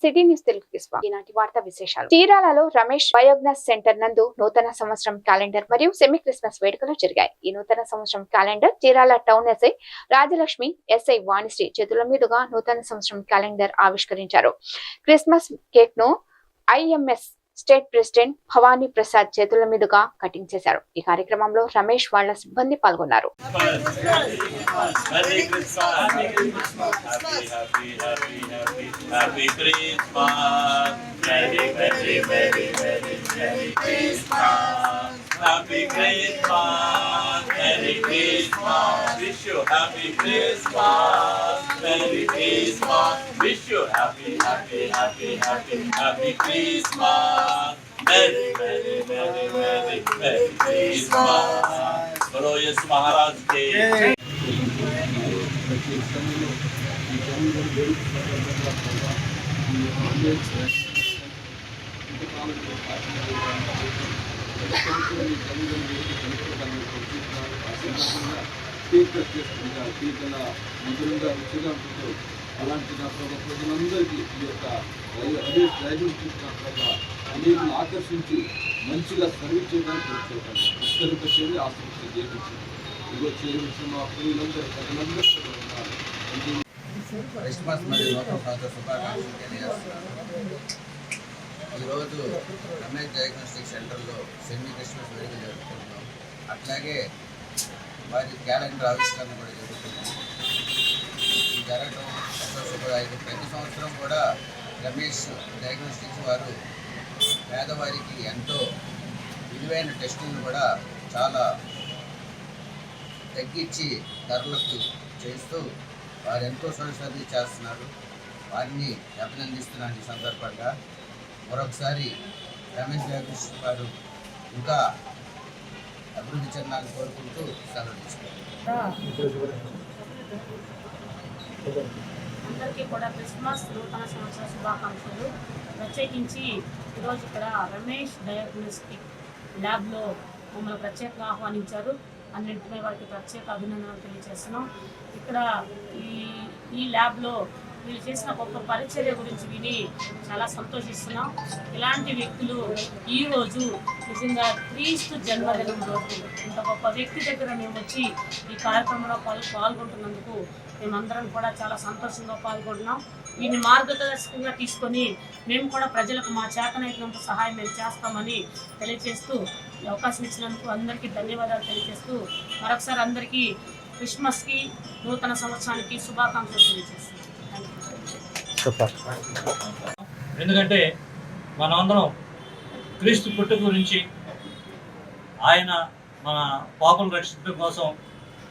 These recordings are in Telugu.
సిటీ న్యూస్ తెలుగుకి స్వాగతం. ఈనాటి వార్తా విశేషాలు. చీరాలలో రమేష్ బయోగ్యాస్ సెంటర్ నందు నూతన సంవత్సరం క్యాలెండర్ మరియు సెమీ క్రిస్మస్ వేడుకలు జరిగాయి. ఈ నూతన సంవత్సరం calendar Chirala town SI Rajalakshmi, SI Vanisri చేతుల మీదుగా నూతన సంవత్సరం క్యాలెండర్ ఆవిష్కరించారు. క్రిస్మస్ కేక్ ను IMS state president Bhavani Prasad చేతుల మీదుగా కటింగ్ చేశారు. ఈ కార్యక్రమంలో రమేష్ వాళ్ళ సిబ్బంది పాల్గొన్నారు. Happy Christmas, Merry Christmas, wish you Happy Christmas, Merry Christmas, wish you Happy Christmas, Merry Christmas. बोलो यीशु महाराज के మధురంగా రుచిగా ఉంటుందో అలాంటి నా ప్రజలందరికీ ఈ యొక్క డ్రైవింగ్ అనేకలు ఆకర్షించి మంచిగా సర్వీస్ చేయడానికి వచ్చేటాను పుస్తక చేయాలి ఆసక్తి చేయించి ఇదిగో చేయవలసిన మా పిల్లలందరూ ప్రజలందరూ ఉన్నారు. క్రిస్మస్ మరియు నూతన సంవత్సర శుభాకాంక్షలు తెలియజేస్తున్నాను. ఈరోజు రమేష్ డయాగ్నోస్టిక్ సెంటర్లో సెమీ క్రిస్మస్ వేడుక జరుపుకుంటున్నాం. అట్లాగే వారి క్యాలెండర్ ఆవిష్కరణ కూడా జరుగుతున్నాం. ఇది జరగడం ఎంతో శుభదాయకం. ప్రతి సంవత్సరం కూడా రమేష్ డయాగ్నోస్టిక్స్ వారు పేదవారికి ఎంతో విలువైన టెస్టులను కూడా చాలా తగ్గించి ధరలకు చేస్తూ వారు ఎంతో సర్వీస్ చేస్తున్నారు. వారిని అభినందిస్తున్నాను. ఈ సందర్భంగా మరొకసారి రమేష్ డయాగ్నోస్టిక్స్ వారు ఇంకా అభివృద్ధి చెందాలని కోరుకుంటూ సెలవు తీసుకుంటారు. అందరికీ కూడా క్రిస్మస్ నూతన సంవత్సర శుభాకాంక్షలు. ప్రత్యేకించి ఈరోజు ఇక్కడ రమేష్ డయాగ్నోస్టిక్ ల్యాబ్లో మమ్మల్ని ప్రత్యేకంగా ఆహ్వానించారు. అన్నింటినీ వారికి ప్రత్యేక అభినందనలు తెలియజేస్తున్నాం. ఇక్కడ ఈ ల్యాబ్లో వీళ్ళు చేసిన గొప్ప పరిచర్య గురించి విని చాలా సంతోషిస్తున్నాం. ఇలాంటి వ్యక్తులు ఈరోజు నిజంగా క్రీస్తు జన్మదినం రోజు ఇంత గొప్ప వ్యక్తి దగ్గర మేము వచ్చి ఈ కార్యక్రమంలో పాల్గొంటున్నందుకు మేమందరం కూడా చాలా సంతోషంగా పాల్గొంటున్నాం. వీటిని మార్గదర్శకంగా తీసుకొని మేము కూడా ప్రజలకు మా చేతనైనంత సహాయం మేము చేస్తామని తెలియజేస్తూ అవకాశం ఇచ్చినందుకు అందరికీ ధన్యవాదాలు తెలియజేస్తూ మరొకసారి అందరికీ క్రిస్మస్కి నూతన సంవత్సరానికి శుభాకాంక్షలు తెలియజేస్తున్నాం. ఎందుకంటే మనమందరం క్రీస్తు పుట్టుక గురించి ఆయన మన పాపలు రక్షించడం కోసం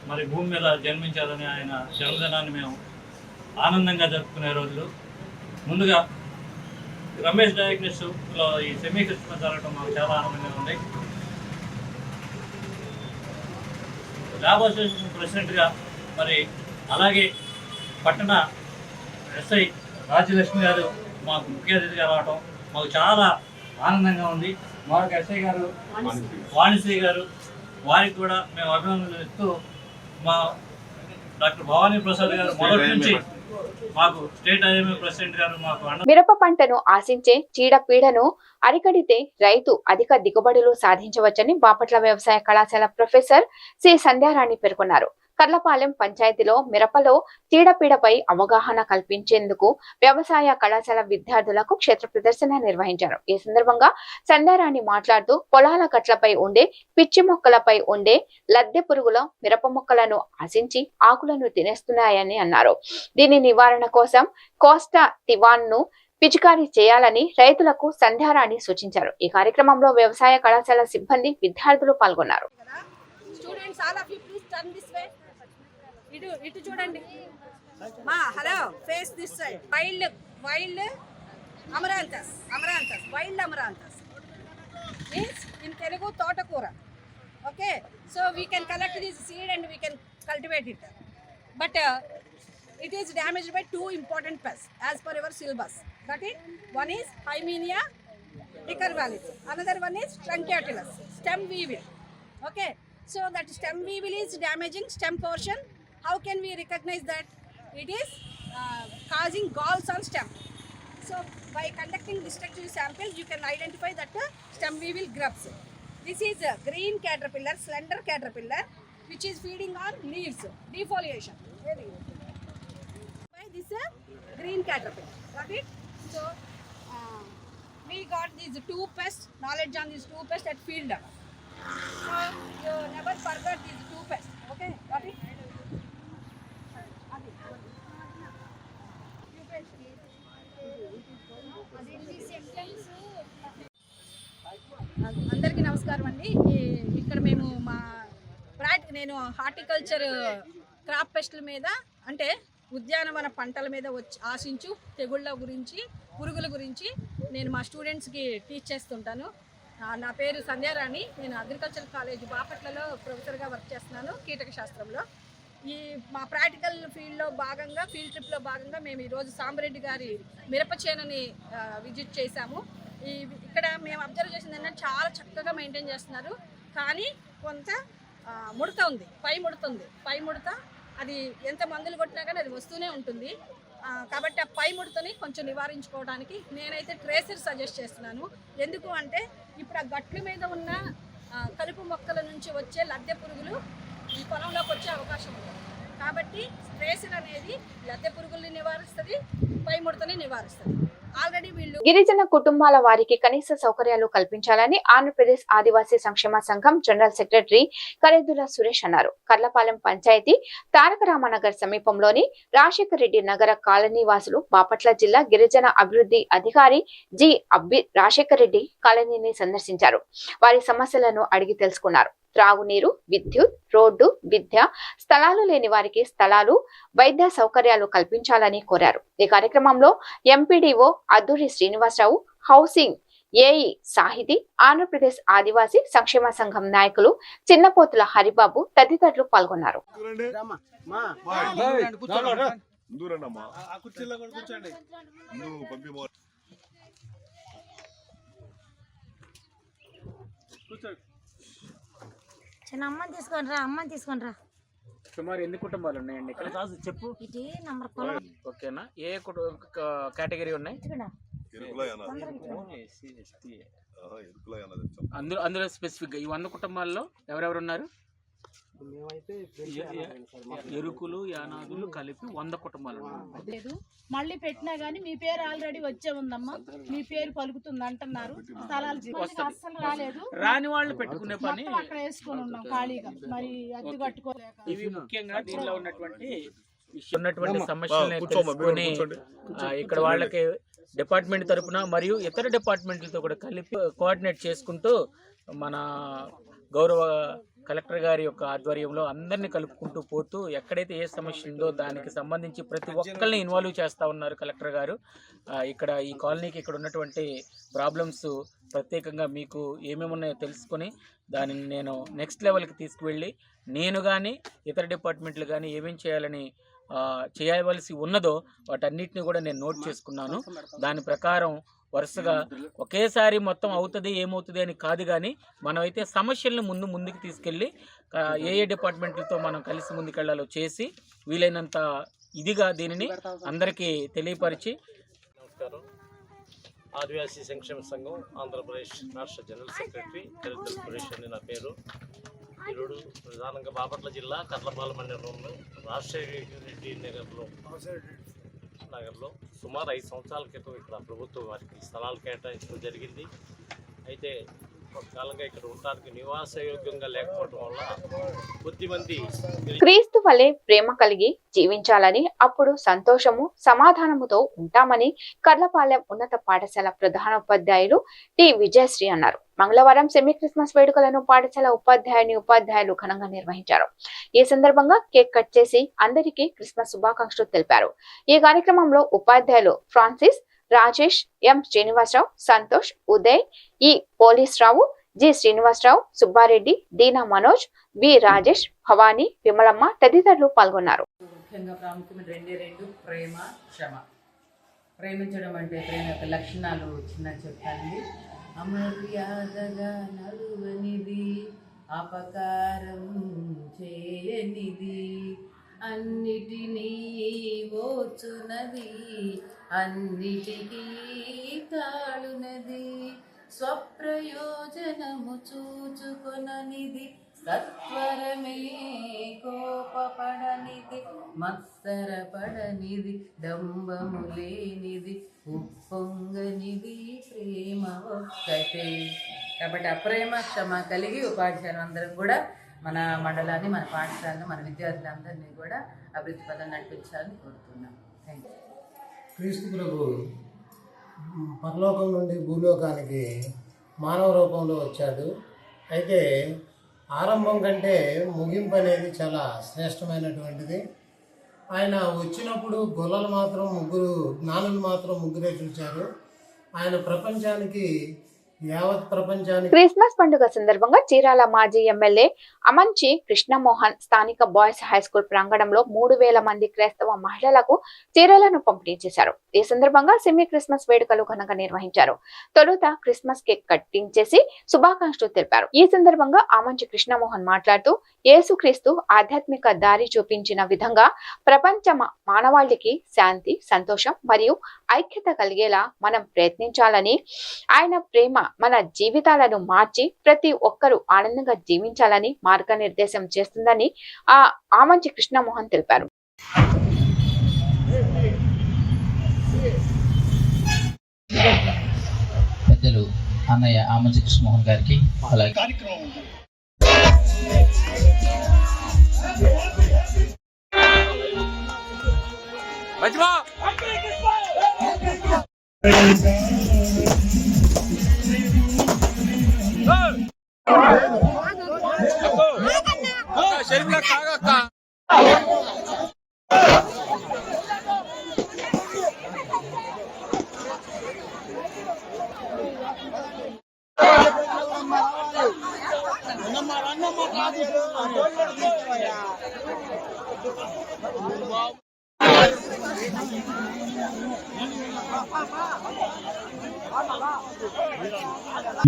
మరి భూమి మీద జన్మించాలని ఆయన జన్మదినాన్ని మేము ఆనందంగా జరుపుకునే రోజులు. ముందుగా రమేష్ డయాగ్నోస్టిక్స్లో ఈ సెమీ క్రిస్మస్ జరగడం మాకు చాలా ఆనందంగా ఉంది. ల్యాబ్ అసోసియేషన్ ప్రెసిడెంట్గా మరి అలాగే పట్టణ ఎస్ఐ రాజలక్ష్మి గారు మాకు ముఖ్య అతిథిగా రావడం మాకు చాలా ఆనందంగా ఉంది. మరొక ఎస్ఐ గారు వాణిశ్రీ గారు, వారికి కూడా మేము అభినందనలు ఇస్తూ మా డాక్టర్ భవానీ ప్రసాద్ గారు మొదటి నుంచి మాకు స్టేట్ ఐఎంఏ ప్రెసిడెంట్ గారు మాకు మిరప పంటను ఆశించే చీడపీడను అరికడితే రైతు అధిక దిగుబడులు సాధించవచ్చని బాపట్ల వ్యవసాయ కళాశాల ప్రొఫెసర్ సి సంధ్యారాణి పేర్కొన్నారు. కర్లపాలెం పంచాయతీలో మిరపలో చీడపీడపై అవగాహన కల్పించేందుకు వ్యవసాయ కళాశాల విద్యార్థులకు క్షేత్ర ప్రదర్శన నిర్వహించారు. ఈ సందర్భంగా సంధ్యారాణి మాట్లాడుతూ పొలాల గట్లపై ఉండే పిచ్చి మొక్కలపై ఉండే లద్దె పురుగుల మిరప మొక్కలను ఆశించి ఆకులను తినేస్తున్నాయని అన్నారు. దీని నివారణ కోసం కోస్టా టివాన్ ను పిచికారీ చేయాలని రైతులకు సంధ్యారాణి సూచించారు. ఈ కార్యక్రమంలో వ్యవసాయ కళాశాల సిబ్బంది విద్యార్థులు పాల్గొన్నారు. ఇటు చూడండి మా hello face this side wild amaranthus wild amaranthus means in Telugu thotakura. Okay, so we can collect this seed and we can cultivate it, but it is damaged by two important pests as per your syllabus. That is, one is Hymenia decurvalis, another one is Truncatulus, stem weevil. Okay, so that stem weevil is damaging stem portion. How can we recognize that? It is causing galls on stem. So by conducting destructive samples, you can identify that stem weevil grubs. This is a green caterpillar, slender caterpillar, which is feeding on leaves, defoliation. Very good. By this green caterpillar, got it? So we got these two pests, knowledge on these two pests at field level. So you never forget these two pests, okay? Got it? అందరికీ నమస్కారం అండి. ఇక్కడ మేము నేను హార్టికల్చర్ క్రాప్ పెస్ట్ల మీద అంటే ఉద్యానవన పంటల మీద ఆశించు తెగుళ్ళ గురించి పురుగుల గురించి నేను మా స్టూడెంట్స్కి టీచ్ చేస్తుంటాను. నా పేరు సంధ్యారాణి. నేను అగ్రికల్చర్ కాలేజ్ బాపట్లలో ప్రొఫెసర్గా వర్క్ చేస్తున్నాను కీటక శాస్త్రంలో. మా ప్రాక్టికల్ ఫీల్డ్ ట్రిప్లో భాగంగా మేము ఈరోజు సాంబరెడ్డి గారి మిరప చేనుని విజిట్ చేశాము. ఇక్కడ మేము అబ్జర్వ్ చేసింది ఏంటంటే చాలా చక్కగా మెయింటైన్ చేస్తున్నారు, కానీ కొంత ముడత ఉంది, పై ముడత అది ఎంత మందులు కొట్టినా కానీ అది వస్తూనే ఉంటుంది. కాబట్టి ఆ పై ముడతని కొంచెం నివారించుకోవడానికి నేనైతే ట్రేసర్ సజెస్ట్ చేస్తున్నాను. ఎందుకు అంటే ఇప్పుడు ఆ గట్ల మీద ఉన్న కలుపు మొక్కల నుంచి వచ్చే లద్దె పురుగులు ఈ పొలంలోకి వచ్చే అవకాశం ఉంది. కాబట్టి ట్రేసర్ అనేది లద్దె పురుగుల్ని నివారిస్తుంది, పై ముడతని నివారిస్తుంది. ఆల్రెడీ వీళ్ళు గిరిజన కుటుంబాల వారికి కనీస సౌకర్యాలు కల్పించాలని ఆంధ్రప్రదేశ్ ఆదివాసీ సంక్షేమ సంఘం జనరల్ సెక్రటరీ కరేదుల సురేష్ అన్నారు. కర్లపాలెం పంచాయతీ తారక రామనగర్ సమీపంలోని రాజశేఖర రెడ్డి నగర కాలనీ వాసులు బాపట్ల జిల్లా గిరిజన అభివృద్ధి అధికారి జి రాజశేఖర రెడ్డి కాలనీని సందర్శించారు. వారి సమస్యలను అడిగి తెలుసుకున్నారు. త్రాగునీరు, విద్యుత్, రోడ్డు, విద్య, స్థలాలు లేని వారికి స్థలాలు, వైద్య సౌకర్యాలు కల్పించాలని కోరారు. ఈ కార్యక్రమంలో MPDO Adduri Srinivasarao, housing AE Sahiti, Andhra Pradesh Adivasi సంక్షేమ సంఘం నాయకులు చిన్నపోతుల హరిబాబు తదితరులు పాల్గొన్నారు. అమ్మని తీసుకొని రా. సుమారు ఎన్ని కుటుంబాలు ఉన్నాయండి ఇక్కడ? చెప్పు. ఇది నంబర్ పొలం. ఓకేనా? ఏ కేటగిరీ ఉన్నాయి? అందులో స్పెసిఫిక్ గా ఈ 100 కుటుంబాల్లో ఎవరెవరు ఉన్నారు? ఎరుకులు, యానాదులు కలిపి 100 కుటుంబాలు లేదు. మళ్ళీ పెట్టినా గానీ మీ పేరు ఆల్రెడీ వచ్చే ఉందమ్మా, మీ పేరు పలుకుతుంది అంటున్నారు. స్థలాలు అస్సలు రాలేదు. రాని వాళ్ళు పెట్టుకునే పని అక్కడ వేసుకొని ఉన్నాం ఖాళీగా, మరి అద్దె కట్టుకోలేక. ఇవి ముఖ్యంగా దీనిలో ఉన్నటువంటి సమస్యలను తెలుసుకొని ఇక్కడ వాళ్ళకి డిపార్ట్మెంట్ తరఫున మరియు ఇతర డిపార్ట్మెంట్లతో కూడా కలిపి కోఆర్డినేట్ చేసుకుంటూ మన గౌరవ కలెక్టర్ గారి యొక్క ఆధ్వర్యంలో అందరినీ కలుపుకుంటూ పోతూ ఎక్కడైతే ఏ సమస్య ఉందో దానికి సంబంధించి ప్రతి ఒక్కరిని ఇన్వాల్వ్ చేస్తూ ఉన్నారు కలెక్టర్ గారు. ఇక్కడ ఈ కాలనీకి ఇక్కడ ఉన్నటువంటి ప్రాబ్లమ్స్ ప్రత్యేకంగా మీకు ఏమేమి ఉన్నాయో తెలుసుకొని దానిని నేను నెక్స్ట్ లెవెల్కి తీసుకువెళ్ళి నేను కానీ ఇతర డిపార్ట్మెంట్లు కానీ ఏమేం చేయవలసి ఉన్నదో వాటన్నిటిని కూడా నేను నోట్ చేసుకున్నాను. దాని ప్రకారం వరుసగా ఒకేసారి మొత్తం అవుతుంది ఏమవుతుంది అని కాదు, కానీ మనమైతే సమస్యలను ముందుకు తీసుకెళ్ళి ఏ డిపార్ట్మెంట్లతో మనం కలిసి ముందుకెళ్లాలో చేసి వీలైనంత ఇదిగా దీనిని అందరికీ తెలియపరిచి. నమస్కారం. ఆదివాసీ సంక్షేమ సంఘం ఆంధ్రప్రదేశ్ రాష్ట్ర జనరల్ సెక్రటరీ కరేదుల సురేష్ అని నా పేరు. ఈరోజు ప్రధానంగా బాపట్ల జిల్లా కర్లపాలెం మండలంలో రాజశేఖర రెడ్డి నగర్లో సుమారు 5 సంవత్సరాల క్రితం ఇక్కడ ప్రభుత్వం వారికి స్థలాలు కేటాయించడం జరిగింది. అయితే కొంతకాలంగా ఇక్కడ ఉండడానికి నివాసయోగ్యంగా లేకపోవడం వల్ల కొద్దిమంది క్రీస్తు వలె ప్రేమ కలిగి జీవించాలని, అప్పుడు సంతోషము సమాధానముతో ఉంటామని కర్లపాలెం ఉన్నత పాఠశాల ప్రధానోపాధ్యాయులు టి విజయశ్రీ అన్నారు. మంగళవారం సెమీ క్రిస్మస్ వేడుకలను పాఠశాల ఉపాధ్యాయులు ఘనంగా నిర్వహించారు. ఈ సందర్భంగా కేక్ కట్ చేసి అందరికీ క్రిస్మస్ శుభాకాంక్షలు తెలిపారు. ఈ కార్యక్రమంలో ఉపాధ్యాయులు ఫ్రాన్సిస్, రాజేష్, ఎం శ్రీనివాసరావు, సంతోష్, ఉదయ్, ఈ పోలీస్రావు, జి శ్రీనివాసరావు, సుబ్బారెడ్డి, దీనా మనోజ్, బి రాజేష్, భవానీ, విమలమ్మ తదితరులు పాల్గొన్నారు. ముఖ్యంగా ప్రాముఖ్యమైన రెండు ప్రేమ, క్షమ. ప్రేమించడం అంటే ప్రేమ యొక్క లక్షణాలు చిన్న చెప్తానండి. అమర్యాదగా నడువనిది, అపకారం చేయనిది, అన్నిటినీ ఓర్చునది, అన్నిటికీ తాళునది, స్వప్రయోజనము చూచుకొననిది, సత్వరమే కోపపడనిది, మత్సరపడనిది, డంబము లేనిది, ఉప్పొంగనిది, ప్రేమ ఒక్కటే. కాబట్టి అప్రేమ క్షమ కలిగి ఉపాధ్యాయులు అందరం కూడా మన మండలాన్ని, మన పాఠశాలను, మన విద్యార్థులందరినీ కూడా అభివృద్ధి పదం నడిపించాలని కోరుతున్నాం. Thank you. క్రీస్తు ప్రభు పరలోకం నుండి భూలోకానికి మానవ రూపంలో వచ్చాడు. అయితే ఆరంభం కంటే ముగింపు అనేది చాలా శ్రేష్టమైనటువంటిది. ఆయన వచ్చినప్పుడు గొల్లలు మాత్రం ముగ్గురు, జ్ఞానులు మాత్రం ముగ్గురే చూశారు. ఆయన ప్రపంచానికి, యావత్ ప్రపంచానికి క్రిస్మస్ పండుగ సందర్భంగా చీరాల మాజీ ఎమ్మెల్యే అమంచి కృష్ణమోహన్ స్థానిక బాయ్స్ హై స్కూల్ ప్రాంగణంలో 3000 మంది క్రైస్తవ మహిళలకు చీరలను పంపిణీ చేశారు. ఈ సందర్భంగా సెమీ క్రిస్మస్ వేడుకలు ఘనంగా నిర్వహించారు. తొలుత క్రిస్మస్ కేక్ కటింగ్ చేసి శుభాకాంక్షలు తెలిపారు. ఈ సందర్భంగా అమంచి కృష్ణమోహన్ మాట్లాడుతూ యేసుక్రీస్తు ఆధ్యాత్మిక దారి చూపించిన విధంగా ప్రపంచ మానవాళికి శాంతి, సంతోషం మరియు ఐక్యత కలిగేలా మనం ప్రయత్నించాలని, ఆయన ప్రేమ మన జీవితాలను మార్చి ప్రతి ఒక్కరూ ఆనందంగా జీవించాలని మార్గనిర్దేశం చేస్తుందని ఆమంచి కృష్ణమోహన్ తెలిపారు. పెద్దలు అన్నయ్య ఆమంచి కృష్ణమోహన్ గారికి అలాగే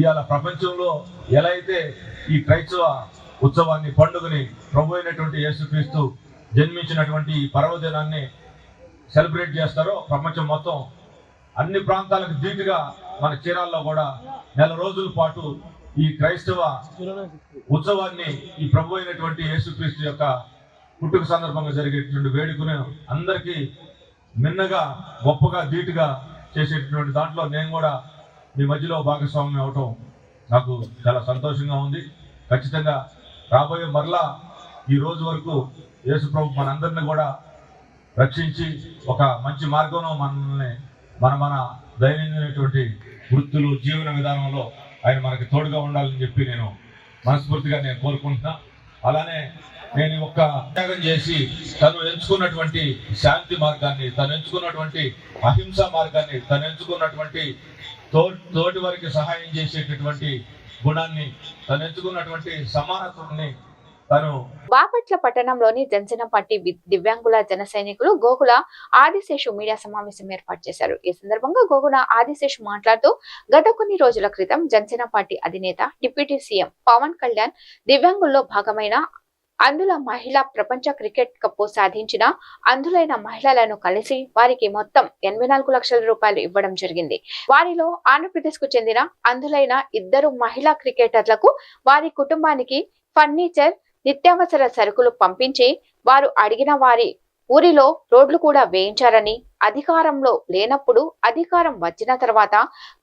ఇవాళ ప్రపంచంలో ఎలా అయితే ఈ క్రైస్తవ ఉత్సవాన్ని, పండుగని, ప్రభు అయినటువంటి యేసుక్రీస్తు జన్మించినటువంటి ఈ పర్వదినాన్ని సెలబ్రేట్ చేస్తారో ప్రపంచం మొత్తం అన్ని ప్రాంతాలకు ధీటుగా మన చీరాల్లో కూడా నెల రోజుల పాటు ఈ క్రైస్తవ ఉత్సవాన్ని, ఈ ప్రభు అయినటువంటి యేసుక్రీస్తు యొక్క పుట్టుక సందర్భంగా జరిగేటువంటి వేడుకను అందరికీ మిన్నగా, గొప్పగా, ధీటుగా చేసేటటువంటి దాంట్లో నేను కూడా మీ మధ్యలో భాగస్వామ్యం అవటం నాకు చాలా సంతోషంగా ఉంది. ఖచ్చితంగా రాబోయే మరలా ఈ రోజు వరకు యేసు ప్రభు మనందరినీ కూడా రక్షించి ఒక మంచి మార్గంలో మనల్ని మన దైనందినటువంటి వృత్తులు, జీవన విధానంలో ఆయన మనకి తోడుగా ఉండాలని చెప్పి నేను మనస్ఫూర్తిగా కోరుకుంటున్నా. అలానే నేను ఒక్క త్యాగం చేసి తను ఎంచుకున్నటువంటి శాంతి మార్గాన్ని, తను ఎంచుకున్నటువంటి అహింసా మార్గాన్ని, తను ఎంచుకున్నటువంటి తోటి వారికి సహాయం చేసేటటువంటి గుణాన్ని, తను ఎంచుకున్నటువంటి సమానత్వాన్ని తను బాపట్ల పట్టణంలోని జనసేన పార్టీ దివ్యాంగుల జన సైనికులు గోగుల ఆదిశేషు మీడియా సమావేశం ఏర్పాటు చేశారు. ఈ సందర్భంగా గోగుల ఆదిశేషు మాట్లాడుతూ గత కొన్ని రోజుల క్రితం జనసేన పార్టీ అధినేత డిప్యూటీ సీఎం పవన్ కళ్యాణ్ దివ్యాంగుల్లో భాగమైన అందుల మహిళా ప్రపంచ క్రికెట్ కప్ సాధించిన అందులైన మహిళలను కలిసి వారికి మొత్తం 84 లక్షల రూపాయలు ఇవ్వడం జరిగింది. వారిలో ఆంధ్రప్రదేశ్ కు చెందిన అందులైన 2 మహిళా క్రికెటర్లకు వారి కుటుంబానికి ఫర్నిచర్, నిత్యావసర సరుకులు పంపించి వారు అడిగిన వారి ఊరిలో రోడ్లు కూడా వేయించారని, అధికారంలో లేనప్పుడు అధికారం వచ్చిన తర్వాత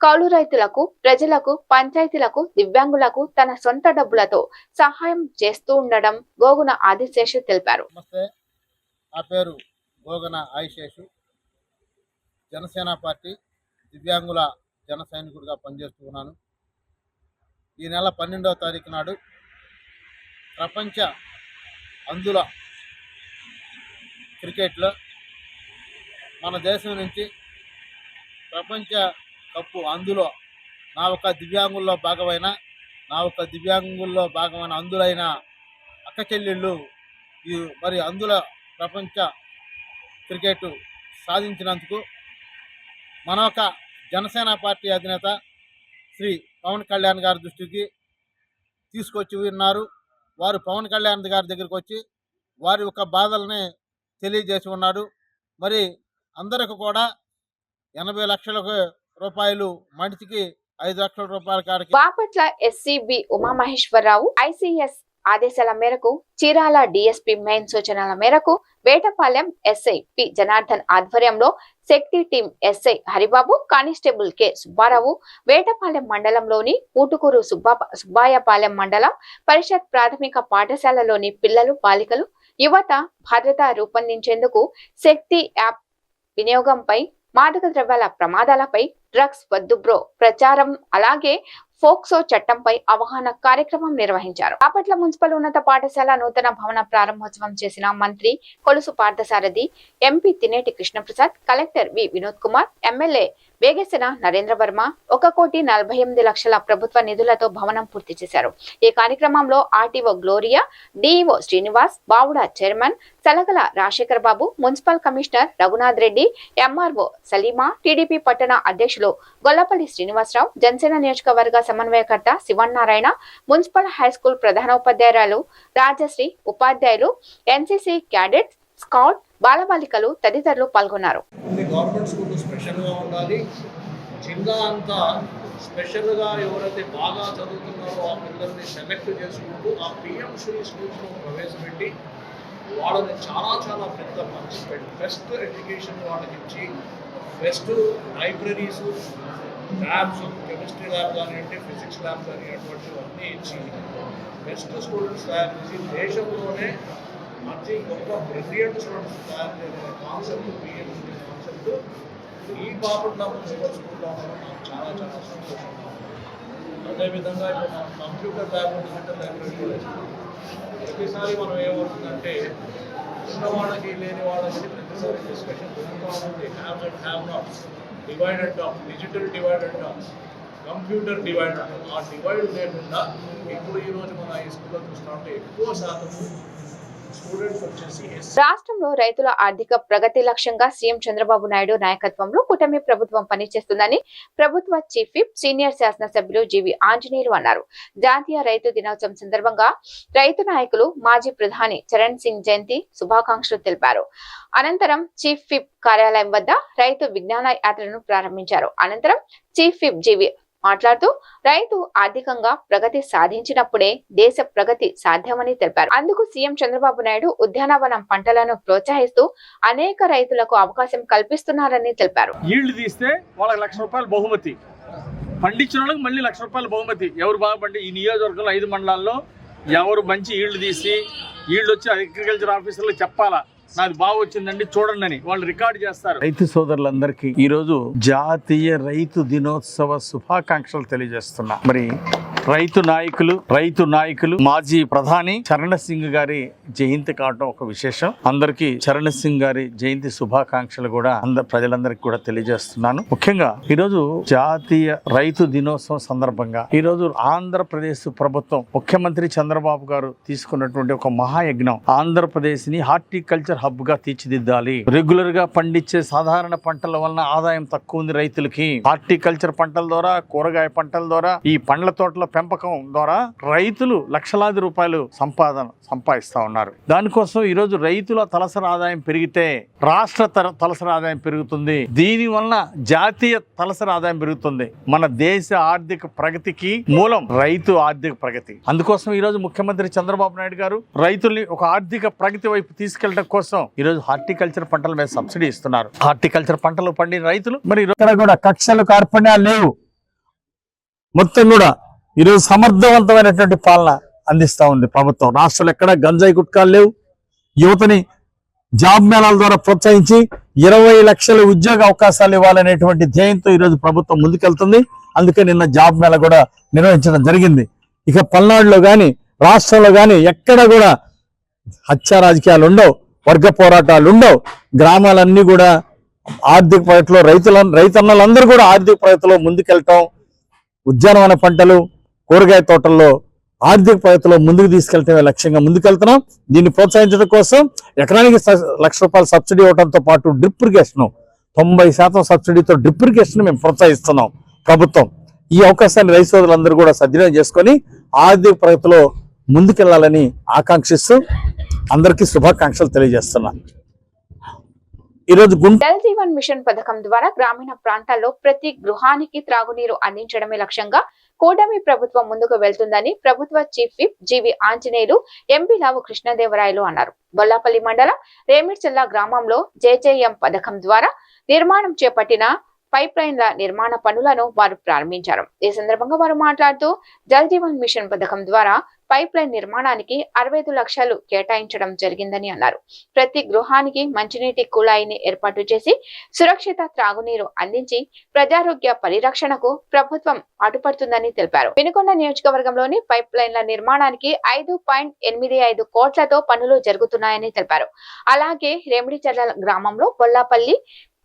కౌలు రైతులకు, ప్రజలకు, పంచాయతీలకు, దివ్యాంగులకు తన సొంత డబ్బులతో సహాయం చేస్తూ ఉండడం గోగున ఆదిశేషు తెలిపారు. నమస్తే, నా పేరు గోగన ఆదిశేషు. జనసేన పార్టీ దివ్యాంగుల జన సైనికుడిగా పనిచేస్తూ ఉన్నాను. ఈ నెల 12వ తారీఖు నాడు ప్రపంచ అందుల క్రికెట్లో మన దేశం నుంచి ప్రపంచ కప్పు అందులో నా ఒక దివ్యాంగుల్లో భాగమైన అందులైన అక్క చెల్లెళ్ళు ఈ మరి అందుల ప్రపంచ క్రికెట్ సాధించినందుకు మన ఒక జనసేన పార్టీ అధినేత శ్రీ పవన్ కళ్యాణ్ గారి దృష్టికి తీసుకొచ్చి ఉన్నారు. వారు పవన్ కళ్యాణ్ గారి దగ్గరికి వచ్చి వారి యొక్క బాధల్ని తెలియజేసి ఉన్నాడు. మరి అందరికి కూడా 80 లక్షల రూపాయలు, మనిషికి 5 లక్షల రూపాయల కాడికి. బాపట్ల ఎస్సీబీ ఉమామహేశ్వరరావు ఐసీఎస్ ఆదేశాల మేరకు చీరాల డీఎస్పీ మెయిన్ సూచనల మేరకు వేటపాలెం ఎస్ఐ పి జనార్దన్ ఆధ్వర్యంలో Shakti team SI Haribabu, constable K Subbarao Vetapalem మండలంలోని ఊటుకూరు సుబ్బాయపాలెం మండలం పరిషత్ ప్రాథమిక పాఠశాలలోని పిల్లలు, బాలికలు, యువత భద్రత రూపొందించేందుకు శక్తి యాప్ వినియోగంపై, మాదక ద్రవ్యాల ప్రమాదాలపై, డ్రగ్స్ వద్దు బ్రో ప్రచారం, అలాగే ఫోక్సో చట్టంపై అవగాహన కార్యక్రమం నిర్వహించారు. బాపట్ల మున్సిపల్ ఉన్నత పాఠశాల నూతన భవన ప్రారంభోత్సవం చేసిన మంత్రి Kolusu Parthasarathy, MP Tineti Krishnaprasad, collector V Vinod Kumar, MLA Vegesina Narendra Varma 1,48,00,000 ప్రభుత్వ నిధులతో భవనం పూర్తి చేశారు. ఈ కార్యక్రమంలో RTO Gloria, DEO Srinivas, Bauda chairman Salagala Rajasekhar Babu, municipal commissioner Raghunath Reddy, MRO Saleema, TDP పట్టణ అధ్యక్షులు గొల్లపల్లి శ్రీనివాసరావు, జనసేన నియోజకవర్గ సమన్వయకర్త శివన్నారాయణ, మున్సిపల్ హైస్కూల్ ప్రధానోపాధ్యాయురాలు రాజశ్రీ, ఉపాధ్యాయులు, ఎన్సీసీ క్యాడెట్స్, స్కౌట్, బాలబాలికలు తదితరులు పాల్గొన్నారు. గవర్నమెంట్ స్కూల్ స్పెషల్గా ఉండాలి. జిల్లా అంతా స్పెషల్గా ఎవరైతే బాగా చదువుతున్నారో ఆ పిల్లల్ని సెలెక్ట్ చేసుకుంటూ ఆ పిఎంసీ స్కూల్స్లో ప్రవేశపెట్టి వాళ్ళని చాలా పెద్ద బెస్ట్ ఎడ్యుకేషన్ వాళ్ళకి ఇచ్చి, best libraries, labs, chemistry lab కానివ్వండి, ఫిజిక్స్ ల్యాబ్ కానీ అటువంటివన్నీ ఇచ్చి బెస్ట్ స్టూడెంట్స్ తయారు చేసి దేశంలోనే అతి గొప్ప బ్రిలియంట్ స్టూడెంట్స్ తయారు చేసే కాన్సెప్ట్, పిఎంసీ కాన్సెప్ట్ ఈ బాపట్ల మున్సిపల్ స్కూల్లో ఉండడం నాకు చాలా సంతోషంగా ఉంది. అదేవిధంగా ఇప్పుడు మనం కంప్యూటర్ ల్యాబ్, డిజిటల్ లైబ్రరీ ప్రతిసారి మనం ఏమవుతుందంటే ఉన్నవాళ్ళకి లేని వాళ్ళకి ప్రతిసారి డిస్కషన్ జరుగుతూ ఉంటుంది. Haves and have nots, divide and top, digital divide and top, computer divide అంటాం. ఆ డివైడ్ లేకుండా ఇప్పుడు ఈరోజు మన ఈ స్కూల్లో చూస్తూ ఉంటే ఎక్కువ శాతం స్టూడెంట్స్ వచ్చేసి రాష్ట్రంలో రైతుల ఆర్థిక ప్రగతి లక్ష్యంగా సీఎం చంద్రబాబు నాయుడు నాయకత్వంలో కూటమి ప్రభుత్వం పనిచేస్తుందని ప్రభుత్వ చీఫ్ విప్, సీనియర్ శాసనసభ్యులు జీవి ఆంజనేయులు అన్నారు. జాతీయ రైతు దినోత్సవం సందర్భంగా రైతు నాయకులు, మాజీ ప్రధాని చరణ్ సింగ్ జయంతి శుభాకాంక్షలు తెలిపారు. అనంతరం చీఫ్ విప్ కార్యాలయం వద్ద రైతు విజ్ఞాన యాత్రను ప్రారంభించారు. అనంతరం చీఫ్ విప్ జీవి మాట్లాడుతూ రైతు ఆర్థికంగా ప్రగతి సాధించినప్పుడే దేశ ప్రగతి సాధ్యమని తెలిపారు. అందుకు సీఎం చంద్రబాబు నాయుడు ఉద్యానవనం పంటలను ప్రోత్సహిస్తూ అనేక రైతులకు అవకాశం కల్పిస్తున్నారని తెలిపారు. ఈళ్లు తీస్తే వాళ్ళకి ₹1,00,000 బహుమతి, పండించిన వాళ్ళకి మళ్ళీ ₹1,00,000 బహుమతి. ఎవరు బాగా పండి ఈ నియోజకవర్గంలో 5 మండలాల్లో ఎవరు మంచి ఈళ్లు తీసి ఈళ్ళు వచ్చి అగ్రికల్చర్ ఆఫీసర్లకు చెప్పాలా నాది బాగా వచ్చిందండి చూడండి అని వాళ్ళు రికార్డు చేస్తారు. రైతు సోదరులందరికీ ఈ రోజు జాతీయ రైతు దినోత్సవ శుభాకాంక్షలు తెలియజేస్తున్నా. మరి రైతు నాయకులు మాజీ ప్రధాని చరణ్ సింగ్ గారి జయంతి కావడం ఒక విశేషం. అందరికీ చరణ్ సింగ్ గారి జయంతి శుభాకాంక్షలు కూడా ప్రజలందరికీ కూడా తెలియజేస్తున్నాను. ముఖ్యంగా ఈరోజు జాతీయ రైతు దినోత్సవం సందర్భంగా ఈరోజు ఆంధ్రప్రదేశ్ ప్రభుత్వం ముఖ్యమంత్రి చంద్రబాబు గారు తీసుకున్నటువంటి ఒక మహాయజ్ఞం, ఆంధ్రప్రదేశ్ ని హార్టికల్చర్ హబ్ గా తీర్చిదిద్దాలి. రెగ్యులర్ గా పండించే సాధారణ పంటల వలన ఆదాయం తక్కువ ఉంది రైతులకి. హార్టికల్చర్ పంటల ద్వారా, కూరగాయ పంటల ద్వారా, ఈ పండ్ల తోటల పెంపకం ద్వారా రైతులు లక్షలాది రూపాయలు సంపాదిస్తా ఉన్నారు. దానికోసం ఈరోజు రైతుల తలసరి ఆదాయం పెరిగితే రాష్ట్ర తలసరి ఆదాయం పెరుగుతుంది. దీని వలన జాతీయ తలసరి ఆదాయం పెరుగుతుంది. మన దేశ ఆర్థిక ప్రగతికి మూలం రైతు ఆర్థిక ప్రగతి. అందుకోసం ఈరోజు ముఖ్యమంత్రి చంద్రబాబు నాయుడు గారు రైతుల్ని ఒక ఆర్థిక ప్రగతి వైపు తీసుకెళ్లడం కోసం ఈరోజు హార్టికల్చర్ పంటల మీద సబ్సిడీ ఇస్తున్నారు. హార్టికల్చర్ పంటలు పండిన రైతులు మరి ఇక్కడ కూడా కక్షలు కార్పణ్యాలు లేవు. మొత్తం కూడా ఈరోజు సమర్థవంతమైనటువంటి పాలన అందిస్తా ఉంది ప్రభుత్వం. రాష్ట్రంలో ఎక్కడ గంజాయి గుట్కాలు లేవు. యువతని జాబ్ మేళాల ద్వారా ప్రోత్సహించి 20 లక్షల ఉద్యోగ అవకాశాలు ఇవ్వాలనేటువంటి ధ్యేయంతో ఈరోజు ప్రభుత్వం ముందుకెళ్తుంది. అందుకే నిన్న జాబ్ మేళా కూడా నిర్వహించడం జరిగింది. ఇక పల్నాడులో కానీ రాష్ట్రంలో కానీ ఎక్కడ కూడా హత్య రాజకీయాలు ఉండవు, వర్గ పోరాటాలు ఉండవు. గ్రామాలన్నీ కూడా ఆర్థిక ప్రగతిలో రైతన్నలందరూ కూడా ఆర్థిక ప్రగతిలో ముందుకెళ్తాం. ఉద్యానవన పంటలు, కూరగాయ తోటల్లో ఆర్థిక ప్రగతిలో ముందుకు తీసుకెళ్తే లక్ష్యంగా ముందుకెళ్తున్నాం. దీన్ని ప్రోత్సహించడం కోసం ఎకరానికి ₹1,00,000 సబ్సిడీ ఇవ్వడంతో పాటు డ్రిప్ ఇరిగేషన్ 90% సబ్సిడీతో డ్రిప్ ఇరిగేషన్ మేము ప్రోత్సహిస్తున్నాం ప్రభుత్వం. ఈ అవకాశాన్ని రైతు సోదరులందరూ కూడా సద్వినియోగం చేసుకొని ఆర్థిక ప్రగతిలో ముందుకెళ్లాలని ఆకాంక్షిస్తూ అందరికీ శుభాకాంక్షలు తెలియజేస్తున్నా. ఈరోజు జల్ జీవన్ మిషన్ పథకం ద్వారా గ్రామీణ ప్రాంతాల్లో ప్రతి గృహానికి త్రాగునీరు అందించడమే లక్ష్యంగా కూటమి ప్రభుత్వం ముందుకు వెళ్తుందని ప్రభుత్వ చీఫ్ విప్ జీవి ఆంజనేయులు ఎంపీ లావు కృష్ణదేవరాయలు అన్నారు. బొల్లాపల్లి మండలం రేమిడ్చల్ల గ్రామంలో జేజేఎం పథకం ద్వారా నిర్మాణం చేపట్టిన పైప్ లైన్ల నిర్మాణ పనులను వారు ప్రారంభించారు. ఈ సందర్భంగా వారు మాట్లాడుతూ జల్ జీవన్ మిషన్ పథకం ద్వారా పైప్ లైన్ నిర్మాణానికి 65 లక్షలు కేటాయించడం జరిగిందని అన్నారు. ప్రతి గృహానికి మంచినీటి కుళాయిని ఏర్పాటు చేసి సురక్షిత త్రాగునీరు అందించి ప్రజారోగ్య పరిరక్షణకు ప్రభుత్వం అడ్డుపడుతుందని తెలిపారు. వినుకొండ నియోజకవర్గంలోని పైప్ లైన్ల నిర్మాణానికి 5.85 కోట్లతో పనులు జరుగుతున్నాయని తెలిపారు. అలాగే రేమిడిచర్ల గ్రామంలో బొల్లాపల్లి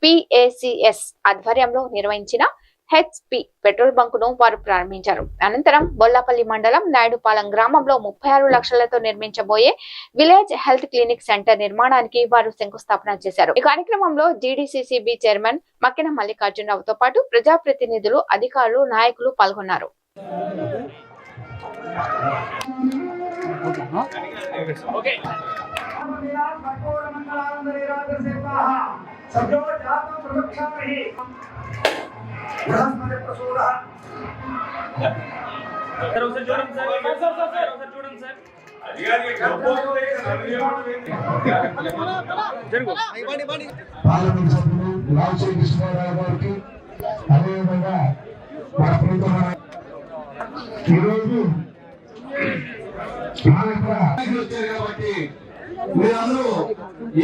PACS ఆధ్వర్యంలో నిర్వహించిన HP పెట్రోల్ బంక్ ను వారు ప్రారంభించారు. అనంతరం బొల్లాపల్లి మండలం నాయుడుపాలెం గ్రామంలో 36 లక్షలతో నిర్మించబోయే విలేజ్ హెల్త్ క్లినిక్ సెంటర్ నిర్మాణానికి వారు శంకుస్థాపన చేశారు. ఈ కార్యక్రమంలో GDCCB చైర్మన్ మక్కిన మల్లికార్జునరావుతో పాటు ప్రజాప్రతినిధులు, అధికారులు, నాయకులు పాల్గొన్నారు. పార్లమెంట్ సభ్యులు రాజశేఖర కృష్ణారావు గారికి అదేవిధంగా మా ప్రీతమైన ఈరోజు కాబట్టి మీరందరూ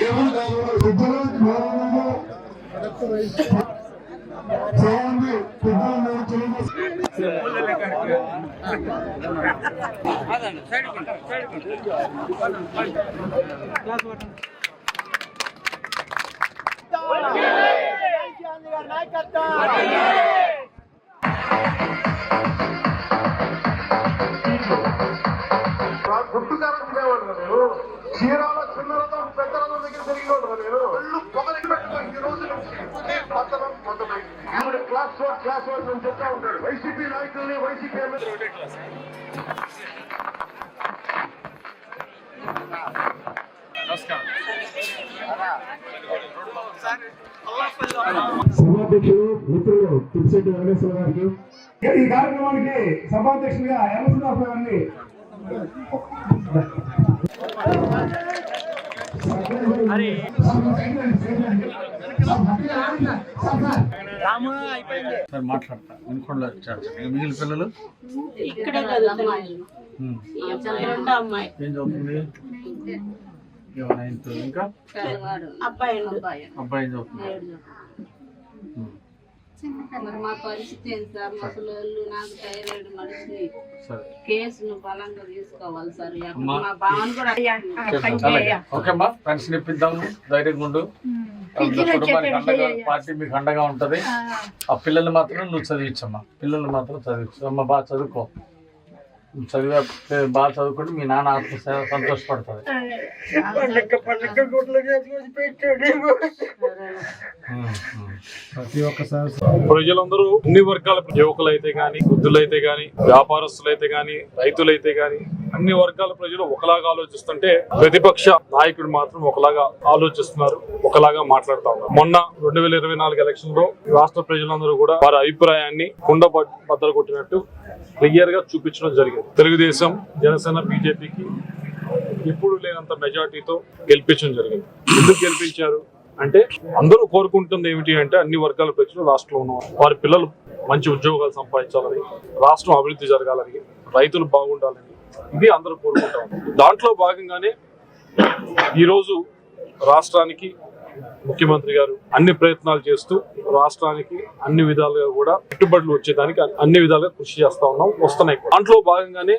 ఏమని గుర్తుకారం ఉండేవాడు నేను చీరాల చిన్న రథం పెద్ద రథం దగ్గర తిరిగి ఉంటాను నేను పొగలికి పెట్టుకోండి ఈ రోజు పతనం మొదలైంది. క్లాస్ వర్క్ అని చెప్తా ఉంటాడు. వైసీపీ నాయకుల్ని వైసీపీ సభాధ్యక్షులు మిత్రులు తిప్పిశెట్టి వెంకటేశ్వర గారికి, ఈ కార్యక్రమానికి సభాధ్యక్షులుగా ఎమసుదాస్ గారిని మాట్లాడతా వినుకొండ మిగిలిన పిల్లలు ఇక్కడే ఏం చదువుతుంది? ఇంకా అబ్బాయి ఏం చదువుతుంది? మరి మా పరిస్థితి ఏంటి సార్? ముసలోళ్ళు, నాకు థైరాయిడ్ మనిషి, కేసును బలంగా తీసుకోవాలి సార్. మా భావన కూడా ఓకేమ్మా, పెన్షన్ ఇప్పిద్దాము, ధైర్యంగా ఉండు. కుటుంబానికి అండగా, పార్టీ మీకు అండగా ఉంటది. ఆ పిల్లల్ని మాత్రం నువ్వు చదివించమ్మా, పిల్లల్ని మాత్రం చదివించు అమ్మ. బాగా చదువుకో, చదివే బాగా చదువుకుంటే మీ నాన్న ఆత్మ సంతోషపడుతుంది. ప్రతి ఒక్కసారి ప్రజలందరూ అన్ని వర్గాల యువకులైతే గాని, వృద్ధులైతే గాని, వ్యాపారస్తులైతే గాని, రైతులైతే గాని అన్ని వర్గాల ప్రజలు ఒకలాగా ఆలోచిస్తుంటే ప్రతిపక్ష నాయకుడు మాత్రం ఒకలాగా ఆలోచిస్తున్నారు, ఒకలాగా మాట్లాడుతూ ఉన్నారు. మొన్న 2024 ఎలక్షన్ లో రాష్ట్ర ప్రజలందరూ కూడా వారి అభిప్రాయాన్ని కుండ బద్దలు కొట్టినట్టు క్లియర్ గా చూపించడం జరిగింది. తెలుగుదేశం, జనసేన, బీజేపీకి ఎప్పుడు లేనంత మెజార్టీతో గెలిపించడం జరిగింది. ఎందుకు గెలిపించారు అంటే అందరూ కోరుకుంటుంది ఏమిటి అంటే అన్ని వర్గాల ప్రజలు రాష్ట్రంలో ఉన్నవారు వారి పిల్లలు మంచి ఉద్యోగాలు సంపాదించాలని, రాష్ట్రం అభివృద్ధి జరగాలని, రైతులు బాగుండాలని, ఇది అందరూ కోరుకుంటాం. దాంట్లో భాగంగానే ఈరోజు రాష్ట్రానికి ముఖ్యమంత్రి గారు అన్ని ప్రయత్నాలు చేస్తూ రాష్ట్రానికి అన్ని విధాలుగా కూడా పెట్టుబడులు వచ్చేదానికి అన్ని విధాలుగా కృషి చేస్తా ఉన్నాం, వస్తున్నాయి. దాంట్లో భాగంగానే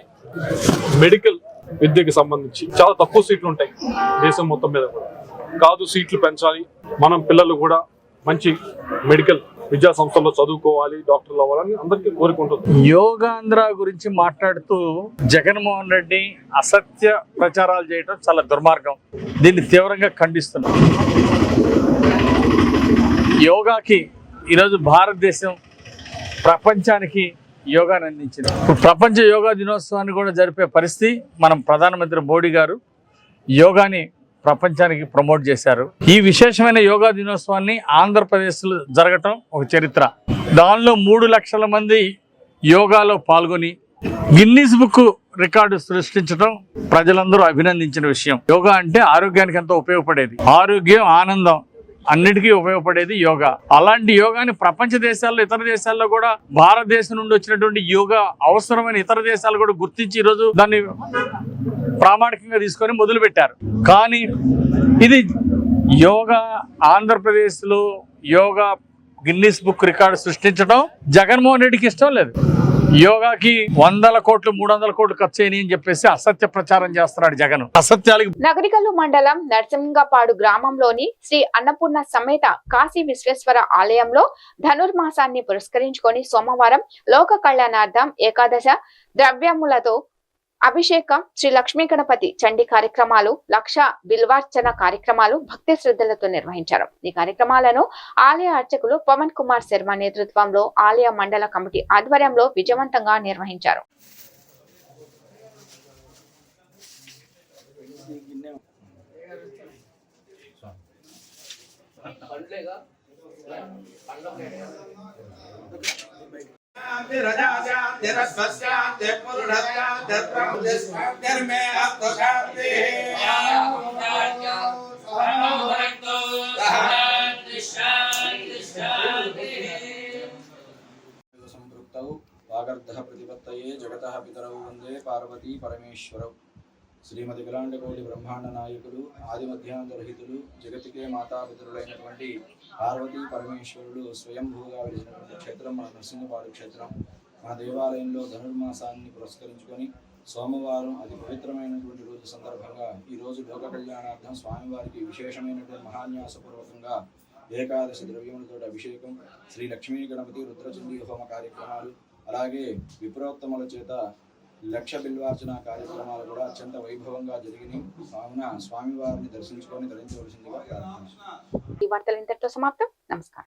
మెడికల్ విద్యకి సంబంధించి చాలా తక్కువ సీట్లు ఉంటాయి దేశం మొత్తం మీద కూడా. కాదు, సీట్లు పెంచాలి, మనం పిల్లలు కూడా మంచి మెడికల్ విద్యా సంస్థల్లో చదువుకోవాలి, డాక్టర్లు అవ్వాలని అందరికీ కోరుకుంటుంది. యోగాంధ్ర గురించి మాట్లాడుతూ జగన్మోహన్ రెడ్డి అసత్య ప్రచారాలు చేయడం చాలా దుర్మార్గం. దీన్ని తీవ్రంగా ఖండిస్తున్నాం. యోగాకి ఈరోజు భారతదేశం ప్రపంచానికి యోగాని అందించింది. ప్రపంచ యోగా దినోత్సవాన్ని కూడా జరిపే పరిస్థితి మనం ప్రధానమంత్రి మోడీ గారు యోగాని ప్రపంచానికి ప్రమోట్ చేశారు. ఈ విశేషమైన యోగా దినోత్సవాన్ని ఆంధ్రప్రదేశ్లో జరగటం ఒక చరిత్ర. దానిలో 3 లక్షల మంది యోగాలో పాల్గొని గిన్నీస్ బుక్ రికార్డు సృష్టించడం ప్రజలందరూ అభినందించిన విషయం. యోగా అంటే ఆరోగ్యానికి ఎంతో ఉపయోగపడేది. ఆరోగ్యం, ఆనందం అన్నిటికీ ఉపయోగపడేది యోగా. అలాంటి యోగాని ప్రపంచ దేశాల్లో, ఇతర దేశాల్లో కూడా భారతదేశం నుండి వచ్చినటువంటి యోగా అవసరమైన ఇతర దేశాలు కూడా గుర్తించి ఈరోజు దాన్ని ప్రామాణికంగా తీసుకొని మొదలుపెట్టారు. కానీ ఇది యోగా ఆంధ్రప్రదేశ్లో యోగా గిన్నీస్ బుక్ రికార్డు సృష్టించడం జగన్మోహన్ రెడ్డికి ఇష్టం లేదు. యోగాకి 100 కోట్లు 300 కోట్లు ఖర్చు అని చెప్పేసి అసత్య ప్రచారం చేస్తున్నాడు జగన్. అసత్యాలకు నగరికల్లు మండలం నరసింగపాడు గ్రామంలోని శ్రీ అన్నపూర్ణ సమేత కాశీ విశ్వేశ్వర ఆలయంలో ధనుర్మాసాన్ని పురస్కరించుకొని సోమవారం లోక కళ్యాణార్థం ఏకాదశ ద్రవ్యములతో అభిషేకం, శ్రీ లక్ష్మీ గణపతి చండీ కార్యక్రమాలు, లక్ష బిల్వార్చన కార్యక్రమాలు భక్తి శ్రద్ధలతో నిర్వహించారు. ఈ కార్యక్రమాలను ఆలయ అర్చకులు పవన్ కుమార్ శర్మ నేతృత్వంలో ఆలయ మండల కమిటీ ఆధ్వర్యంలో విజయవంతంగా నిర్వహించారు. సంపృక్తౌ వాగర్ధః ప్రతిపత్తయే జగతః పితరౌ వందే పార్వతీ పరమేశ్వరౌ. శ్రీమతి విలాండకోటి బ్రహ్మాండ నాయకులు, ఆది మధ్యాంతరహితులు, జగతికే మాతాపితరులైనటువంటి పార్వతీ పరమేశ్వరుడు స్వయంభూగా వెలిసినటువంటి క్షేత్రం మన నరసింగపాడు క్షేత్రం. మన దేవాలయంలో ధనుర్మాసాన్ని పురస్కరించుకొని సోమవారం అతి పవిత్రమైనటువంటి రోజు సందర్భంగా ఈరోజు లోక కళ్యాణార్థం స్వామివారికి విశేషమైనటువంటి మహాన్యాసపూర్వకంగా ఏకాదశి ద్రవ్యములతో అభిషేకం, శ్రీ లక్ష్మీ గణపతి రుద్రచండీ హోమ కార్యక్రమాలు, అలాగే విప్రోత్తముల చేత లక్ష బిల్వార్చన కార్యక్రమాలు కూడా అత్యంత వైభవంగా జరిగినాయి. కావున స్వామివారిని దర్శించుకొని ధరించవలసిందిగా ప్రార్థన. ఈ వార్తలు ఇంతటితో సమాప్తం. నమస్కారం.